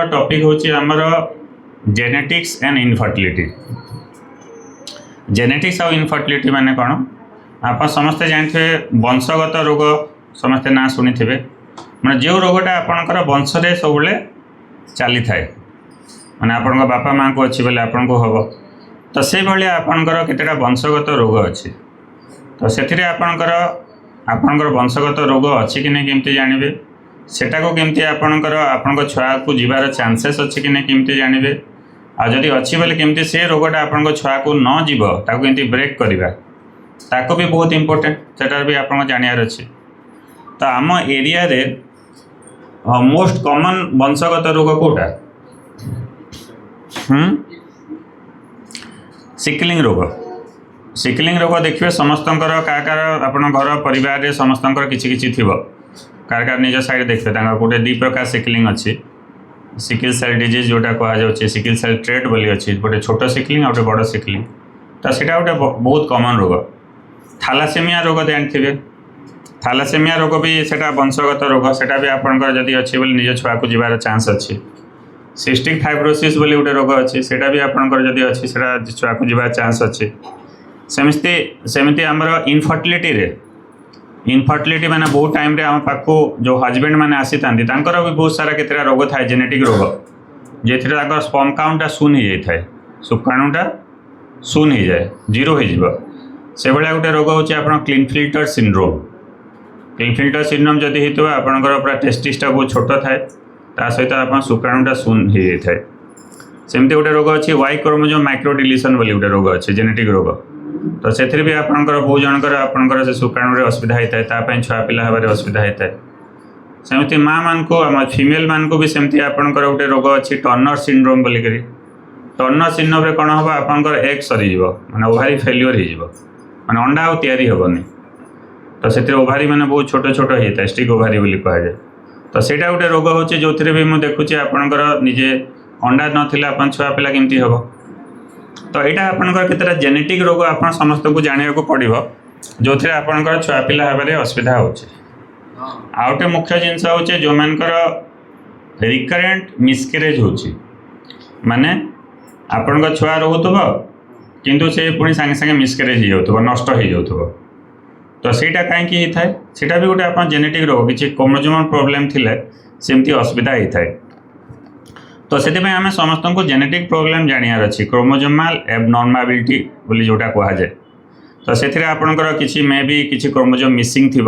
Topic होची हमर genetics and infertility. Genetics और इनफर्टिलिटी माने कौन आप समस्ते जानते वंशगत रोग समस्ते ना शुणी थे मैंने जो रोगटा आपणकर वंशे सब चली थाए मैंने आपण बापा माँ को अच्छी बोले आपन को हम तो से भाया आपणकर केतेटा वंशगत रोग अच्छी तो से आपणकर वंशगत रोग अच्छी कि नहीं केमती जानवे सेटा को केमती आपणकर छुआ को जीवार चांसेस अच्छी कि नहीं केमती जानवे आदि अच्छी बोले केमती से रोगटा आपन छुआ को न जीव ताको केमती ब्रेक करवा ताको भी बहुत इम्पोर्टेंट सेटा भी आपन जानियार अच्छी। तो आम एरिया रे मोस्ट कॉमन वंशगत रोग कोटा सिकलिंग रोग। सिकलिंग रोग देखिए समस्तंकर कार आपण घर परिवार समस्तंकर किछि किछि थिबो कार निज साइड देखिए गोटे दी प्रकार सिकलिंग अच्छी सिकल सेल डिजीज जोटा कहुच्छे सिकल सेल ट्रेट बोली अच्छी गोटे छोट सिकलिंग और बड़ सिकलिंग तो सीटा गोटे बहुत कॉमन रोग। थैलासेमिया रोग जानते थैलासेमिया रोग भी सेटा वंशगत रोग सेटा भी आपंकर जदि अच्छी बोले निज छुआ को जीवार चांस अच्छी। सिस्टिक फाइब्रोसिस बोली गोटे रोग अच्छी सेटा भी आपंकर जदि अच्छी सेटा छुआ को जीवार चांस अच्छी। सेमती आमर इनफर्टिलिटी मैंने बहुत टाइम रे आम पाखु जो हजबैंड मैंने आसी था भी बहुत सारा केतरा रोग थाए जेनेटिक रोग जे स्पर्म काउंटा शून हो जाए शुक्राणुटा शून हो जाए जीरो हो से भाया गोटे रोग होची क्लिनफिल्टर सिंड्रोम। क्लिनफिल्टर सिंड्रोम जदि होता है आपंकर पूरा टेस्टिसटा बहुत छोट थाए ता सहित आप शुक्राणुटा शून हो जाए। सेमती गोटे रोग अच्छी वाई क्रोमोसोम माइक्रोडिलीशन बोली गोटे रोग अच्छे जेनेटिक रोग तो से भी आपंकर बहुत जनकर आपंकर से शुक्राणु असुविधा होता है छुआ पिला हबार असुविधा होता है। सेमती माँ मान को आम फीमेल मान को भी सेमती आपंकर गोटे रोग अच्छी टर्नर सिंड्रोम बोलिक। टर्नर सिंड्रोम रे कौन हम आपंकर एग सरी माने ओभारी फेल्योर हो माने अंडा आउ तैयारी हेबनी तो से ओभारी मैंने बहुत छोट छोट होता है स्टिक ओभारी बोली कहुए तो सेटा गोटे रोग होचे जो भी मुझे देखुची आपंकर निजे अंडा नथिला आपन छुआ पिला केमती हेबो तो यहाँ आपंकर केतरा जेनेटिक रोग आप समस्त को जाना पड़ो जो थे आपंकर छुआ पिला हबारे असुविधा होचे। आ गोटे मुख्य जिनस होचे जो मानकर रिकरेंट मिसकैरेज होची माने आपंकर छुआ रोथुबो किंतु से पुणी सांगे सांगे मिसकैरेज हो नष्ट हो जाउथुबो तो सेटा कहीं होता है सेटा भी गोटे आप जेनेटिक रोग किसी क्रोमोसोमल प्रोब्लेम थिले सेमती असुविधा होता है। तो से आम समस्त को जेनेटिक प्रोब्लेम जानियार अच्छी क्रोमोसोमाल एबनॉर्माबिलिटी बोली जोटा कहुए तो से आपंकर किसी मे भी किसी क्रोमोसोम मिसिंग थी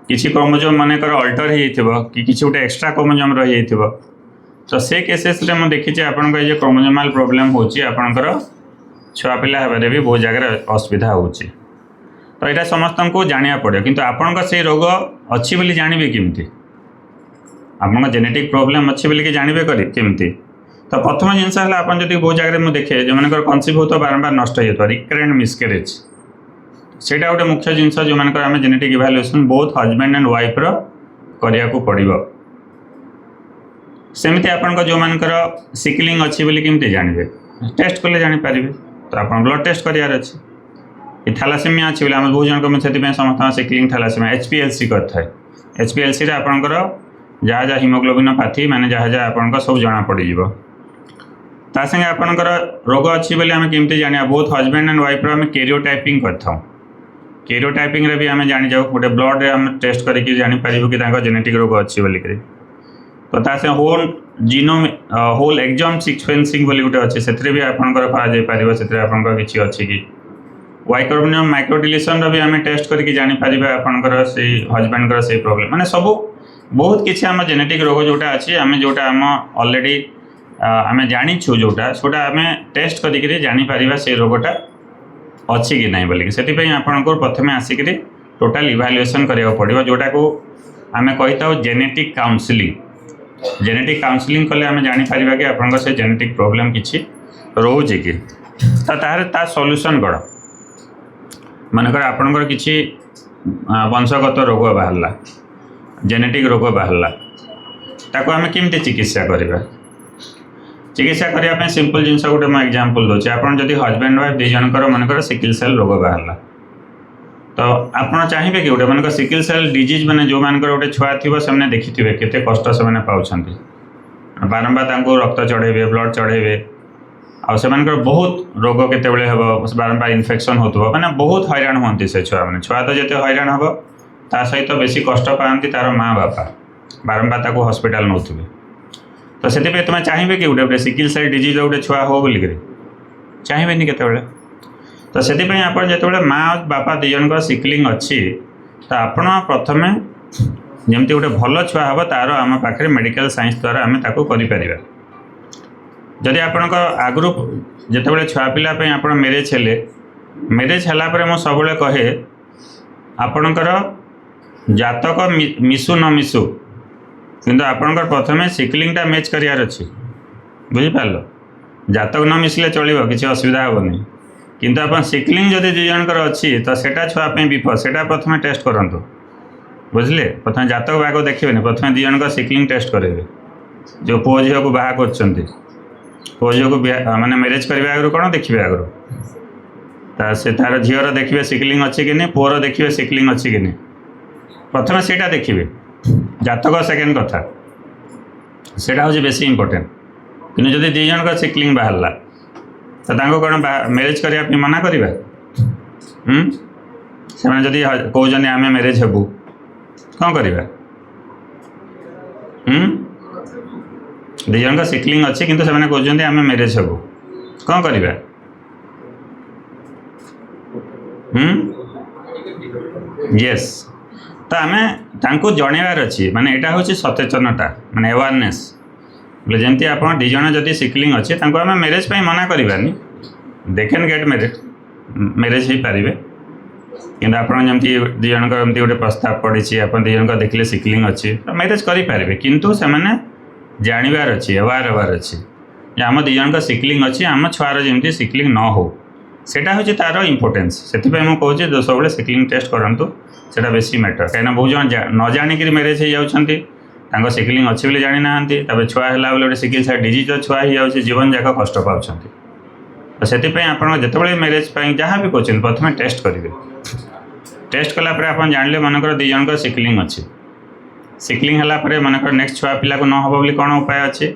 किसी क्रोमोसोम मानकर अल्टर हो कि गोटे एक्स्ट्रा क्रोमोसोम रही तो से केसेस रे मुझे देखी आपन ये क्रोमोसोमाल प्रोब्लेम होकर छुआ पिला हबारे भी बहुत जगह असुविधा होची तो यहाँ समस्त को जाना पड़े किंतु आपन से रोग अच्छी बोली जानवे केमती आपन जेनेटिक प्रोब्लेम अच्छी बोलिक जानवे केमती तो प्रथम जिनस है आप बहुत जगह मुझे देखे जो मैंने कनसिव हो बारंबार नष्ट हो रिकरेंट मिसकैरेज सेटा गोटे मुख्य जिनस जो मैंने आम जेनेटिक इवाल्युएसन बहुत हजबैंड एंड वाइफ करिया को पड़ो। सेमती आपन जो मानकर सिकलिंग अच्छी बोली केमती जानवे टेस्ट कले जानीपारे तो आप ब्लड टेस्ट करार अच्छे। थैलासेमिया अच्छी बोले बहुत जन से समस्त सिकलिंग थैलासेमिया HPLC करता है HPLC आपंकर जहाँ जहाँ हिमोग्लोबिनोपैथी माने जहाँ जहाँ आपन सब जना पड़ ता संगे आपंकर रोग अच्छी बोले आम केमती जाना बहुत हजबैंड एंड वाइफ आम कैरियोटाइपिंग करता कैरियोटाइपिंग रे भी आम जानी जाऊ गोटे ब्लड रे आम टेस्ट करके जानीपर कि जेनेटिक रोग अच्छी बोलिक तो तासे whole genome whole exome sequencing बोली गोटे अच्छे से भी आपंकर पार से किसी अच्छी कि वाई क्रोमोसोम माइक्रोडिलीशन भी आम टेस्ट करके जानीपर आपंकर से हजबैंड से प्रॉब्लम माने सब बहुत किसी आम जेनेटिक रोग जोटा अच्छी आम जोटा आम ऑलरेडी आम जानीछु जोटा छोटा आम टेस्ट करी जानीपर से रोगटा अच्छी कि नहीं बोलिक से आपन को प्रथम आसिक टोटाल इवाल्युएसन करा पड़ो जोटा को आम कही था जेनेटिक काउंसलिंग कले आम जानीपर कि आप से जेनेटिक प्रोब्लेम किसी रोचे कि ता सॉल्यूशन कौन मानकर आपंकर किसी वंशगत रोग बाहरला जेनेटिक रोग बाहरला ताको आम केमती चिकित्सा करवा चिकित्सा करने सिंपल जिनस गोटे मुझे एग्जांपल दूसरी आप हजबैंड वाइफ दी जनकर मनकर सिकल सेल रोग बाहरला तो आपड़ चाहिए कि गोटे मन सिकल सेल डिजीज मैंने जो मान गोटे छुआ थी से देखिथे केते कष्ट से पाँच बारंबार तांको रक्त चढ़ेबे ब्लड चढ़ेबे आ से बहुत रोग केतेबेले हेबो बारंबार इन्फेक्शन होतबो माने बहुत हैरान होंती से छुआ माने छुआ तो जेते हैरान हेबो ता सहित तो बेसी कष्ट पाती तार माँ बापा बारंबार ताको हॉस्पिटल नौथिबे तो से तुम चाहिए कि गोटे सिकिल सेल डिजीज गोटे छुआ हो बोलिक चाहिए केतेबेले तो से आप जो माँ बापा दी जन सिकलिंग अच्छी तो आपण प्रथमे जमती गोटे भल छुआ हम तार आम पाखे मेडिकल साइंस द्वारा आम कर जदि आपण आगु जिते छुआ पिलापी आप मेरेज हेले मेरेज है मुझे सब कहे आपणकर जातक मिसु न मिसु किंतु आपणकर प्रथमे सिकलिंगटा मैच करार अच्छी बुझिपार जातक न मिसले चलो किसी असुविधा हेनी किंतु आप सिकलिंग जदि दुई जनकर अच्छी तो सेटा छुआपी विपद सेटा प्रथमे टेस्ट करंतु बुझले प्रथम जातक बाग देखिए प्रथम दुई जनकर सिकलिंग टेस्ट करेंगे जो पुओ झील को बाहा कर पुओ झील को माने मैरेज करने आगु कौन देखिए आगु से तार झीर देखिए सिकलिंग अच्छी कि नहीं पुओर देखिए सिकलिंग अच्छी कि नहीं प्रथम सेटा देखिए जातक सेकेंड कथा सेटा हूँ बेसी इम्पोर्टेंट कि जब दुई जनकर सिकलिंग बाहरला तो कौन मैरेज करने मना करवा से जदि कहते आम मैरेज हेबू कौन करवा दुई जन सिकलिंग अच्छी किंतु से कहते आम मैरेज हेबू कौन करवा यस तो आम तांको जनइबार अच्छी माने यहाँ हूँ सचेतनता माने अवेयरनेस बोले जमती आप दिज जदि सिकलिंग अच्छे आम मैरेज पे मना करवानी दे कैन गेट मैरेज हो पारे कि आपमती दुई जन गोटे प्रस्ताव पड़ी आप दुई जन देखिले सिकलिंग अच्छी तो मैरेज करेंगे किंतु से जानवर अच्छी अवेयर हबार अच्छी आम दुई जन सिकलिंग अच्छी आम छुआर जमी सिकलिंग न हो सेटा हूँ तार इम्पोर्टेन्स से मुझे कहूँ सब सिकलिंग टेस्ट करूँ सेटा बेसी मैटर कहीं बहुत जन न जाणिक मैरेज हो जाती सिकलिंग अच्छी बोली जानी ना छुआ है गोटे सिकिल सेल डिजीज छुआ हो जाए जीवन जाक कष्ट पाँच तो से आप जिते मैरेज जहाँ भी कहते प्रथम टेस्ट करेंगे टेस्ट कलापर आप जानले मनकर दुई जन सिकलिंग अच्छी सिकलिंग है मनकर नेक्स्ट छुआ पिला को न हो कौन उपाय अच्छे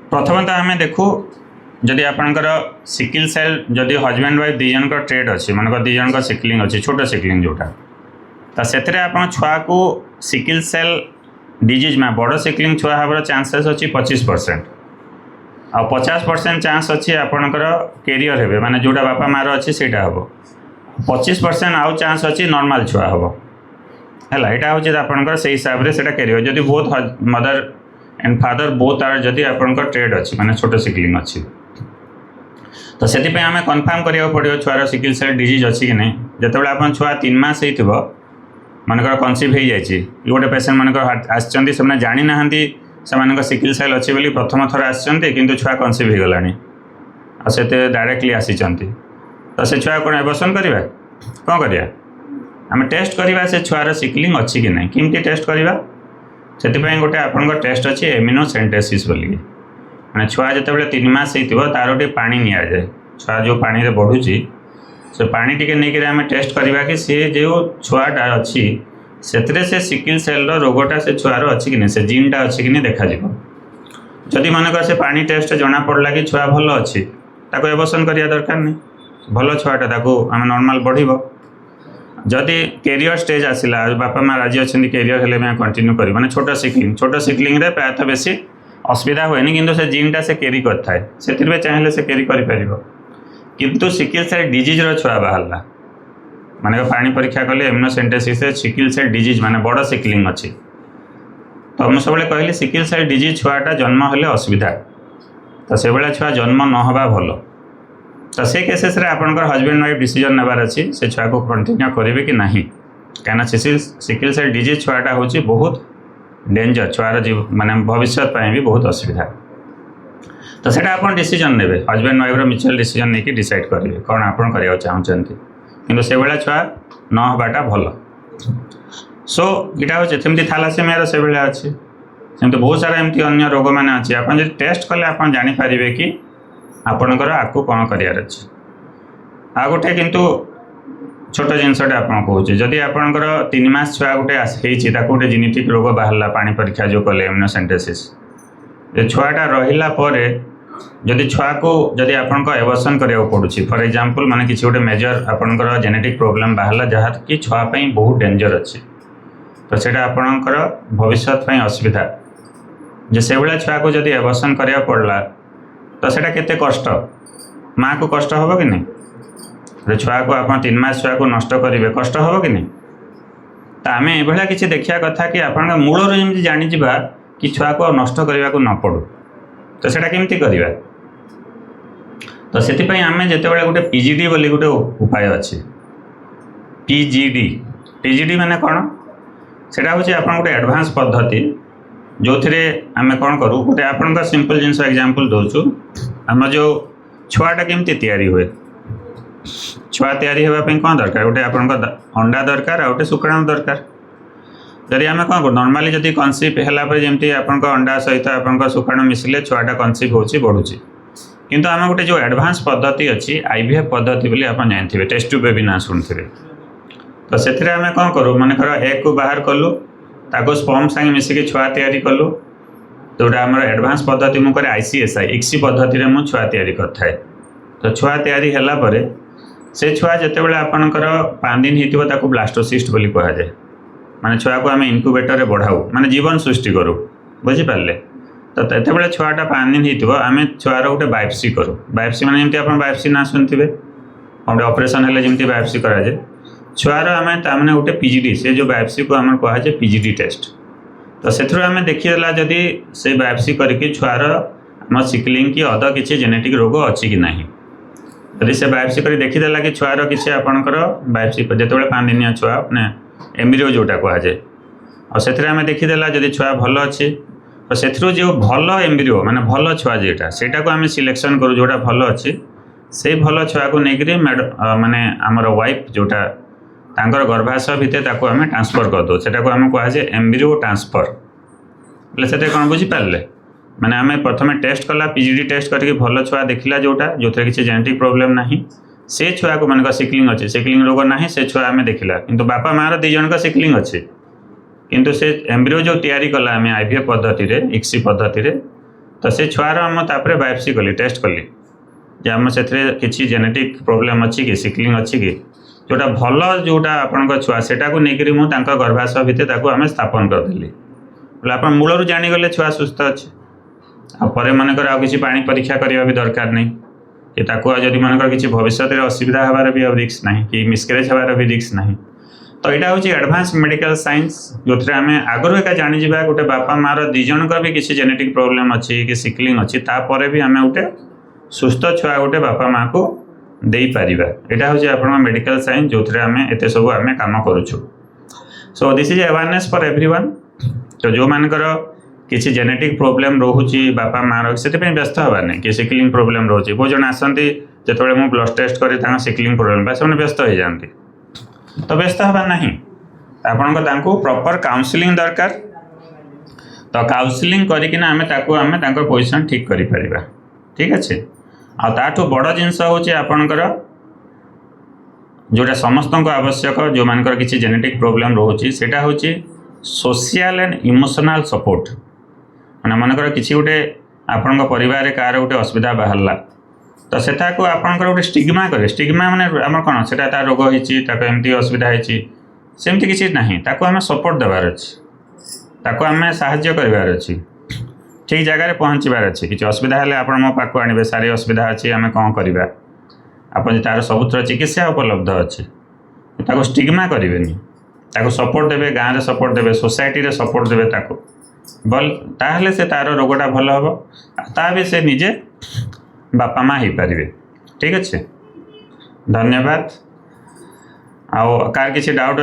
प्रथमतः आम देखू जदि आपणकर सिकिल सेल जदि हजबैंड वाइफ दुई जन ट्रेड अच्छी मनकर दुई जन सिकलिंग अच्छी छोट सिकलिंग जोटा तो से छुआ को सिकिल सेल डिजीज में बड़ सिकलिंग छुआ हबार चांसेस अच्छी 25% आ 50% चांस अच्छी आपणकर कैरियर हेबे माने जोटा बापा मार अच्छी सेटा हम 25% आउ चांस अच्छी नॉर्मल छुआ हम है यहाँ हूँ आपणकर से हिसाब से कैरियर जदि both mother and father both are जदि आपणकर ट्रेड अच्छी माने छोट सिकलिंग अच्छी तो से आम कन्फर्म करा पड़ो छुआर सिकिल सेल डिजीज अच्छी कि नहीं जिते आप छुआ 3 मास हो मनकर कनसीव हो जाए गोटे पेसेंट मनकर आसने जानी ना से सिकिल सेल अच्छी बोली प्रथम थर आसते छुआ कनसीव हो गला से डायरेक्टली आसी तो से छुआ कौन एबर्सन करवा कौन करा आम टेस्ट करवा से छुआर सिकलिंग अच्छी कि नहीं किमती टेस्ट करवा से गोटे आपंकर टेस्ट अच्छी एमिनोसेंटेसिस बोलिए मैंने छुआ जो 3 मास हो तार गोटे पानी नि जाए छुआ जो पानी बढ़ुची से पानी टी नहीं आम टेस्ट करवा कि सी जो छुआटा अच्छी से सिकिल सेल रोगटा से छुआर अच्छी कि नहीं से जीनटा अच्छी कि नहीं देखा जदि मनकर से पानी टेस्ट जना पड़ा कि छुआ भल अच्छी ताको एबर्सन करिया दरकार नहीं भल छुआटा ताको आम नॉर्मल बढ़िबो जदि कैरियर स्टेज आसला बापा माँ राजी अच्छा कैरियर हेले मैं कंटिन्यू करी माने छोट सिकलिंग रे प्रायतः बेसी असुविधा हुए कि से जीनटा से कैरी करता है से चाहिए से कैरी कर किंतु सिकिल सेल डिजीज छुआ बाहरला माने पानी परीक्षा कले एमिनोसेंटेसिस सिकिल सेल डिजीज माने बड़ सिकलिंग अच्छी तो मुझे सब कहली सिकिल सेल डिजीज छुआटा जन्म हेले असुविधा तो से भाया छुआ जन्म न हवा भल तो से केसेस रे आपनकर हजबैंड वाइफ डिसीजन नेबार अच्छी से छुआ को कंटिन्यू करेंगे कि नहीं कहीं सिकिल सेल डिजीज छुआटा हूँ बहुत डेंजर छुआर माने भविष्य भी बहुत असुविधा तो सेटा आप डिसीजन ने हजबैंड वाइफ म्यूचुअल डिसीजन नहीं कि डिसाइड करेंगे कौन आप करने चाहते कि से भाया छुआ न हवाटा भल सो यहाँ हूँ सेमती थैलासेमिया से भाया अच्छी सेमती बहुत सारा एमती अन्य रोग मैंने अच्छी आप टेस्ट कले आप जानीपारे कि आपणकर आकु कौन करार अच्छे आ गोटे किंतु छोट जिनसटा आप कहूँ जदि आपणकर 3 मास छुआ गोटे गोटे जेनेटिक रोग बाहरला पानी परीक्षा जो कले एमिनोसेंटेसिस छुआटा रहिला परे जदि छुआ को जदि आपन को एबॉर्शन करिया पड़ुछि फॉर एग्जांपल माने किछि गोटे मेजर आपनकर जेनेटिक प्रॉब्लम बाहला जहा कि छुआ पई बहुत डेंजर अछि तो सेटा आपनकर भविष्य पई असुविधा जे से बेला छुआ को जदि एबॉर्शन करिया पड़ला तो सेटा केते कष्ट माँ को कष्ट होबो कि नहीं छुआ को आप 3 मास छुआ को नष्ट करेंगे कष्ट होबो कि नहीं तो आम एभला किसी देखा कथा कि आप मूलर जमी जानीजा कि छुआ को नष्ट करने को न पड़ू तो सेटा केमती करवा तो से आम जिते गोटे पीजीडी बोली गोटे उपाय अच्छे पीजीडी माने कौन सेटा हूँ आप गोटे एडवांस पद्धति जो थे आम कौन करूँ गोटे आप सिंपल जिनस एग्जांपल दौचु आम जो छुआटा केमती तैयारी हुए छुआ तैयारी होगापी कौन दरकार गोटे आप अंडा दरकार आ गोटे शुक्राणु दरकार जदि आम कौन करूँ नॉर्मली जदि कनसीव है जमी आप अंडा सहित आप शुक्राणु मिसिले छुआटा कनसीव होची बढ़ुची किंतु आम गोटे जो एडवांस पद्धति अच्छी आईवीएफ पद्धति बोली आप जानते टेस्ट टू बेबी ना शुणुवे तो से आम कौन करूँ मनकर एग को बाहर कलु ताको स्पर्म संगे मिसिकी छुआ तैयारी कलु जोटा आम एडवांस पद्धति मुझे आईसीएसआई इक्सी पद्धति में मुझे छुआ तैयारी करए तो छुआ तैयारी है पर से छुआ जितेबाला आपणकर 5 दिन होता ब्लास्टोसिस्ट बोली कहुए माने छुआ को आम इनक्यूबेटर रे बढ़ाऊ माने जीवन सृष्टि करूँ बुझिपारे तो ये छुआटा 5 दिन होमें छुआर गोटे बायोप्सी करूँ बायोप्सी मैंने जमी आप बायोप्सी ना शुणुवे गोटे ऑपरेशन है जमी बायोप्सी कराए छुआर आम ताने गोटे पीजीडी से जो बायोप्सी को आम कहुए पीजीडी टेस्ट तो से आम देखीदेला जदि से बायोप्सी करके छुआर आम सिकलिंग की अद किसी जेनेटिक रोग अच्छी कि नहीं यदि से बायोप्सी कर देखीदेला कि छुआर किसी आपणकर बायोप्सी जो 5 दिनिया छुआ अपने एम्ब्रियो जोटा कहुए और से आम देखीदेला जदि छुआ भल अच्छे तो से जो भल एम्ब्रियो माने भल छुआ जोटा सेटा को आम सिलेक्शन करूँ जोटा भल अच्छे से भल छुआ को लेकर माने आमर वाइफ जोटा तांकर गर्भाशय भितर आम ट्रांसफर करदे सेटा को आम कहुए एम्ब्रियो ट्रांसफर बोले से कौन बुझिपारे माने आम प्रथम टेस्ट कला पीजीडी टेस्ट करके भल छुआ देखला जोटा जो किसी जेनेटिक प्रॉब्लम नहीं से छुआ को मानक सिकलिंग अच्छे सिकलिंग रोग ना से छुआ आम देखला किंतु बापा माँ 2 जन का सिकलिंग अच्छे किंतु से एम्ब्रियो जो तैयारी कला आम आईवीएफ पद्धति रे इक्सी पद्धति रे तो से छुआर आम तापर बायोप्सी कली टेस्ट कली जे आम से किसी जेनेटिक प्रॉब्लम अच्छी कि सिकलिंग अच्छी कि जोटा भल जोटा आपण छुआ सेटा को लेकर मुझे गर्भाशय भितर आम स्थापन करदेली बोले आप मूलर जाणीगले छुआ सुस्थ अच्छे आपर मनकर आ किसी पानी परीक्षा करने भी दरकार नहीं कि जदि मनकर किसी भविष्य में असुविधा हबार भी रिस्क ना कि मिसकैरेज हबार भी रिस्क ना तो यहाँ हूँ एडवांस मेडिकल साइंस जो आम आगुरी एका जाणीजा गोटे बापा माँ 2 जन का भी किसी जेनेटिक प्रॉब्लम अच्छी कि सिकलिंग अच्छी तापर भी आम गोटे सुस्थ छुआ गोटे बापा माँ को दे पार यहाँ हूँ आप मेडिकल साइंस जो आम एत सब आम कम करुचु so this is awareness for everyone तो जो मानकर किसी जेनेटिक प्रॉब्लम रोचे बापा माँ से व्यस्त हबार नहीं कि सिकलिंग प्रॉब्लम रोचे बहुत जन आसती जो मुझे ब्लड टेस्ट कर सिकलिंग प्रॉब्लम से व्यस्त हो जाती तो व्यस्त हबार ना आपण को प्रॉपर काउंसलिंग दरकार तो काउंसलिंग करके आम पोजिशन ठीक कर ठीक अच्छे आठू बड़ जिनस हूँ आपणकर जोटा समस्त को आवश्यक जो मानकर किसी जेनेटिक प्रॉब्लम रोचे सेटा हूँ सोशल एंड इमोशनल सपोर्ट माने मनकर किसी गोटे आपण परिवार कार गोटे असुविधा बाहरला तो सेटा को आपणकर गोटे स्टिग्मा करे स्टिग्मा माने आम कौन से रोग होती एमती असुविधा होमती किसी ना आम सपोर्ट देवार अच्छे आम साहाय्य करार अच्छी ठीक जगह पहुँचबार अच्छे किसी असुविधा है आप मो पाक आणवे सारी असुविधा अच्छी आम कौन करवा आप तार सबुतर चिकित्सा उपलब्ध अच्छे ताको स्टिग्मा करेंगे ताको सपोर्ट देवे गाँव में सपोर्ट देवे सोसाइटी रे सपोर्ट देवे ताको भल ताहले से तार रोगटा भल हम ता भी से निजे बापा माँ हो पारे ठीक अच्छे धन्यवाद आउ कार किसी डाउट